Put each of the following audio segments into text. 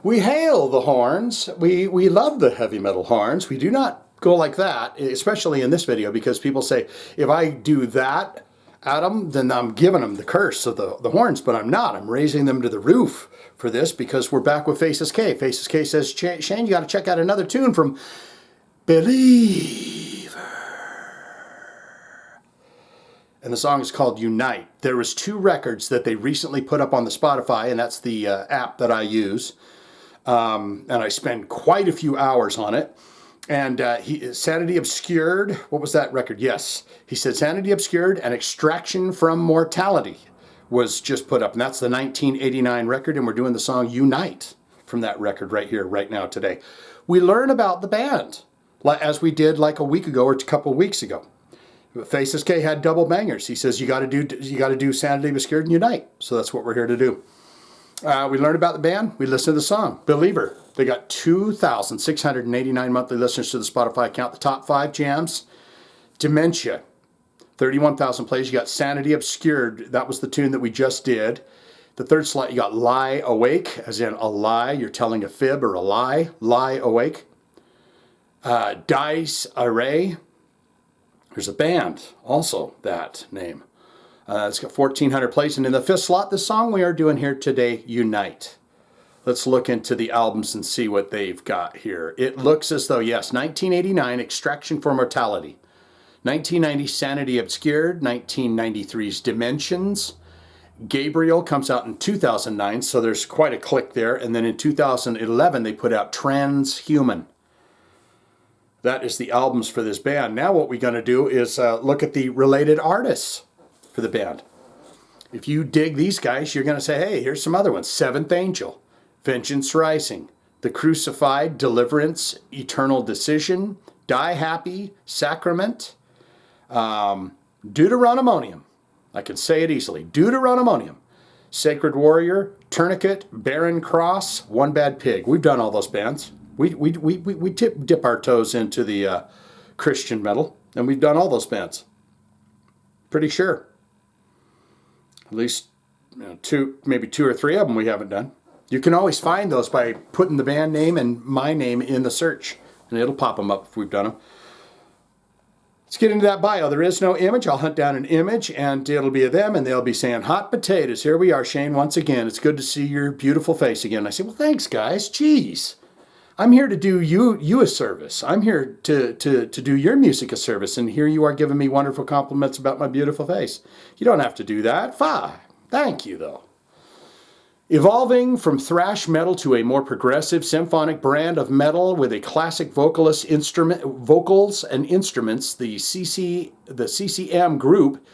We hail the horns. We love the heavy metal horns. We do not go like that, especially in this video, because people say, if I do that at them, then I'm giving them the curse of the horns, but I'm not. I'm raising them to the roof for this because we're back with Faces K. Faces K says, Shane, you got to check out another tune from Believer. And the song is called Unite. There was 2 records that they recently put up on the Spotify, and that's the app that I use. And I spend quite a few hours on it. And Sanity Obscured, what was that record? Yes, he said Sanity Obscured and Extraction from Mortality was just put up. And that's the 1989 record, and we're doing the song Unite from that record right here, right now, today. We learn about the band, as we did like a week ago or a couple of weeks ago. Faces K had double bangers. He says you got to do Sanity Obscured and Unite. So that's what we're here to do. We learned about the band. We listened to the song, Believer. They got 2,689 monthly listeners to the Spotify account. The top 5 jams, Dementia, 31,000 plays. You got Sanity Obscured. That was the tune that we just did. The third slot, you got Lie Awake, as in a lie. You're telling a fib or a lie. Lie Awake. Dice Array. There's a band, also that name. It's got 1,400 plays. And in the 5th slot, the song we are doing here today, Unite. Let's look into the albums and see what they've got here. It looks as though, yes, 1989, Extraction for Mortality. 1990, Sanity Obscured. 1993's Dimensions. Gabriel comes out in 2009, so there's quite a click there. And then in 2011, they put out Transhuman. That is the albums for this band. Now what we're going to do is look at the related artists for the band. If you dig these guys, you're going to say, hey, here's some other ones. Seventh Angel, Vengeance Rising, The Crucified, Deliverance, Eternal Decision, Die Happy, Sacrament, Deuteronomonium. I can say it easily. Deuteronomonium, Sacred Warrior, Tourniquet, Barren Cross, One Bad Pig. We've done all those bands. We dip our toes into the Christian metal, and we've done all those bands. Pretty sure. At least maybe 2 or 3 of them we haven't done. You can always find those by putting the band name and my name in the search, and it'll pop them up if we've done them. Let's get into that bio. There is no image. I'll hunt down an image, and it'll be of them, and they'll be saying, hot potatoes. Here we are, Shane, once again. It's good to see your beautiful face again. I say, well, thanks, guys. Jeez. I'm here to do you a service. I'm here to do your music a service, and here you are giving me wonderful compliments about my beautiful face. You don't have to do that. Fine. Thank you, though. Evolving from thrash metal to a more progressive symphonic brand of metal with a classic vocals and instruments, the CCM group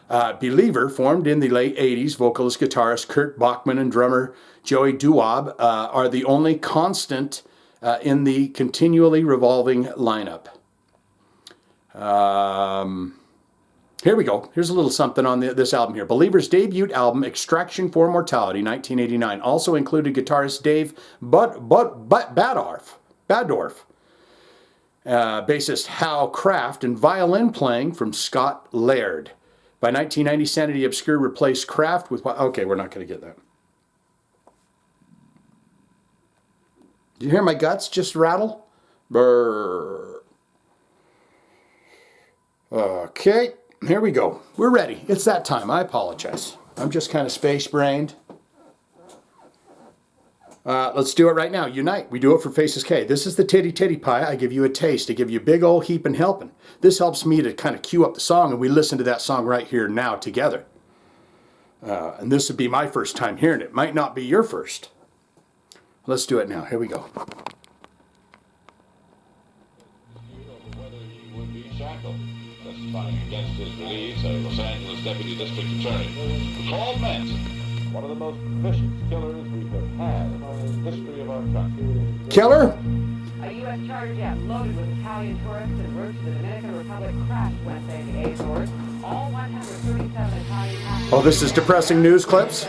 Believer, formed in the late 80s, vocalist, guitarist Kurt Bachman and drummer Joey Duab are the only constant in the continually revolving lineup. Here we go. Here's a little something on this album here. Believer's debut album, Extraction for Mortality, 1989, also included guitarist Dave Badorf, bassist Hal Craft, and violin playing from Scott Laird. By 1990, Sanity Obscured replaced Craft with... Okay, we're not going to get that. Did you hear my guts just rattle? Brrr. Okay, here we go. We're ready. It's that time. I apologize. I'm just kind of space-brained. Let's do it right now. Unite. We do it for Faces K. This is the titty pie. I give you a taste. I give you a big old heap and helping. This helps me to kind of cue up the song, and we listen to that song right here now together. And this would be my first time hearing it. Might not be your first. Let's do it now. Here we go. Whether he would be shackled, testifying against his release, a Los Angeles deputy district attorney called Manson one of the most vicious killers we have had in the history of our country. Killer? A U.S. charter jet loaded with Italian tourists en route to the Dominican Republic crashed Wednesday in the Azores. All 137 Italian passengers... Oh, this is depressing news clips?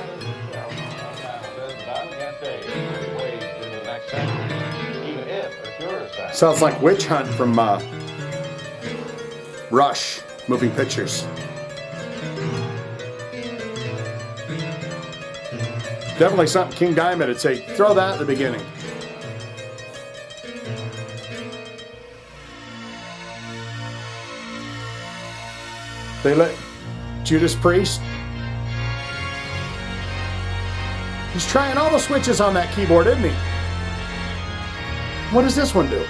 Sounds like Witch Hunt from Rush, Moving Pictures. Definitely something King Diamond would say, throw that at the beginning. They let Judas Priest. He's trying all the switches on that keyboard, isn't he? What does this one do?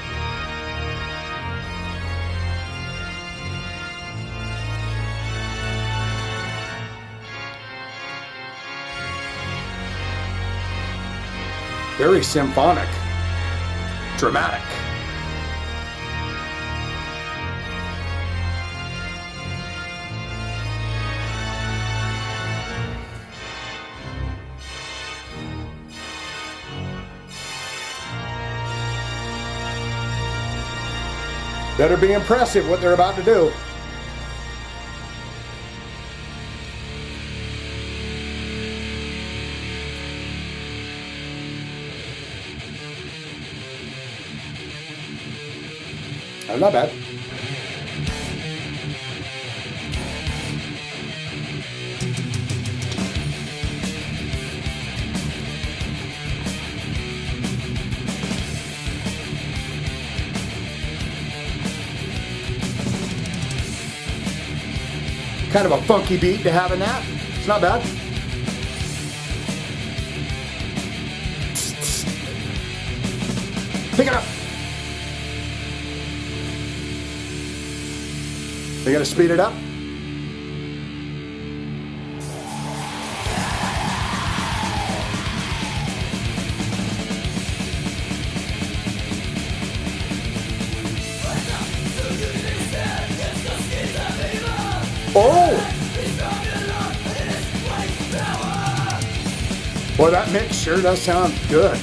Very symphonic. Dramatic. Better be impressive what they're about to do. Not bad. Kind of a funky beat to have in that. It's not bad. Pick it up. They gotta speed it up. Oh! Boy, that mix sure does sound good.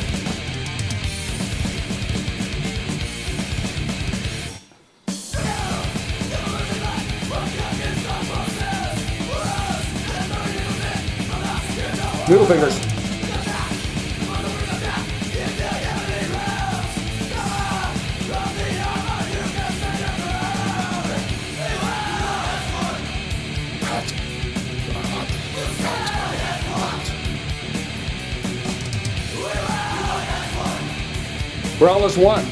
Noodle fingers. We're all as one.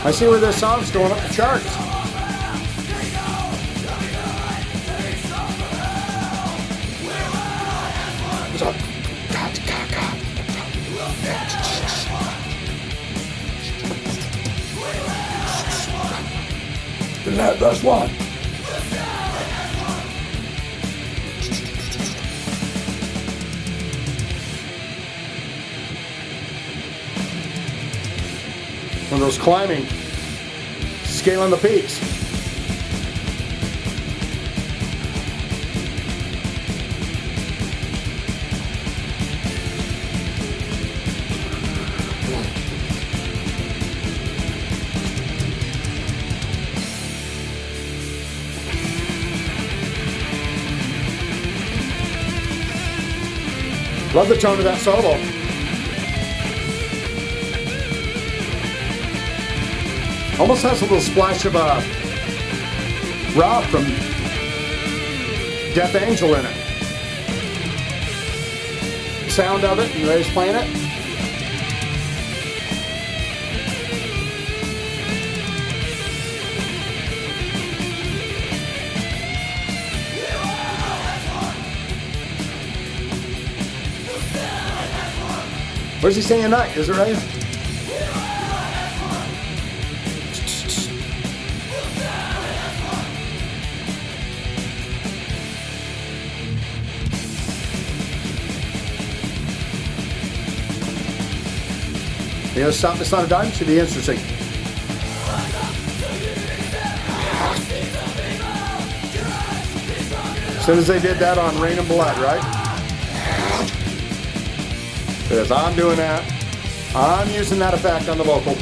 I see where this song's going up the charts. That's one. One of those climbing, scaling the peaks. Love the tone of that solo. Almost has a little splash of Rob from Death Angel in it. The sound of it, and the way he's playing it. Where's he singing tonight? Is it right? You know, stop this on a dime should be interesting. soon as they did that on Rain and Blood, right? Because I'm doing that. I'm using that effect on the vocal.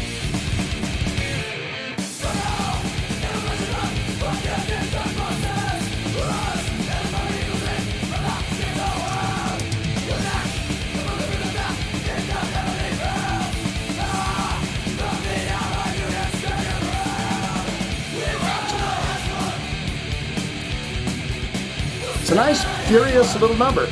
It's a nice, furious little number.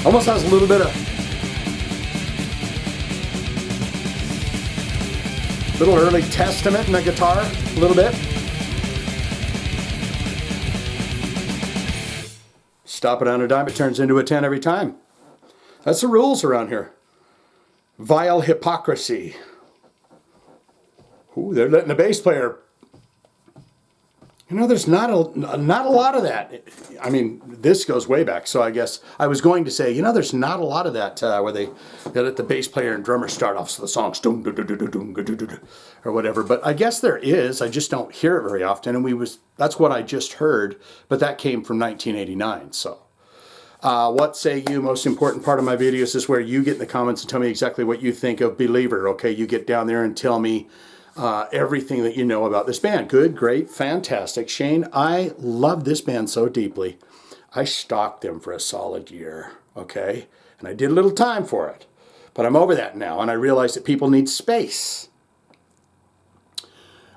Almost has a little bit of little early Testament in the guitar, a little bit. Stop it on a dime, it turns into a 10 every time. That's the rules around here. Vile hypocrisy. Ooh, they're letting the bass player. You know, there's not a lot of that. I mean, this goes way back, so I guess I was going to say, you know, there's not a lot of that where they let the bass player and drummer start off so the song's or whatever. But I guess there is. I just don't hear it very often, and that's what I just heard. But that came from 1989. So, what say you? Most important part of my videos is where you get in the comments and tell me exactly what you think of Believer. Okay, you get down there and tell me. Everything that you know about this band. Good, great, fantastic. Shane, I love this band so deeply. I stalked them for a solid year, okay? And I did a little time for it. But I'm over that now, and I realize that people need space.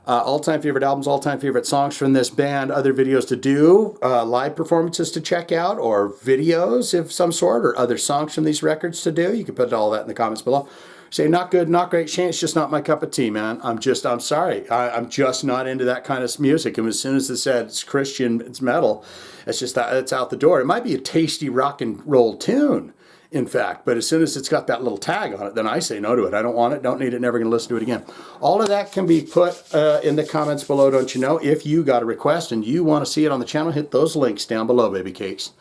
All-time favorite albums, all-time favorite songs from this band, other videos to do, live performances to check out, or videos of some sort, or other songs from these records to do. You can put all that in the comments below. Say, not good, not great, Shane, it's just not my cup of tea, man. I'm sorry. I'm just not into that kind of music. And as soon as it said it's Christian, it's metal, it's just that it's out the door. It might be a tasty rock and roll tune, in fact, but as soon as it's got that little tag on it, then I say no to it. I don't want it, don't need it, never going to listen to it again. All of that can be put in the comments below, don't you know? If you got a request and you want to see it on the channel, hit those links down below, baby cakes.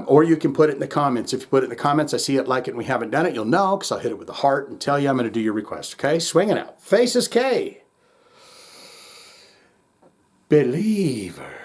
Or you can put it in the comments. If you put it in the comments, I see it, like it, and we haven't done it, you'll know, because I'll hit it with the heart and tell you I'm going to do your request, okay? Swinging out. Faces K. Believer.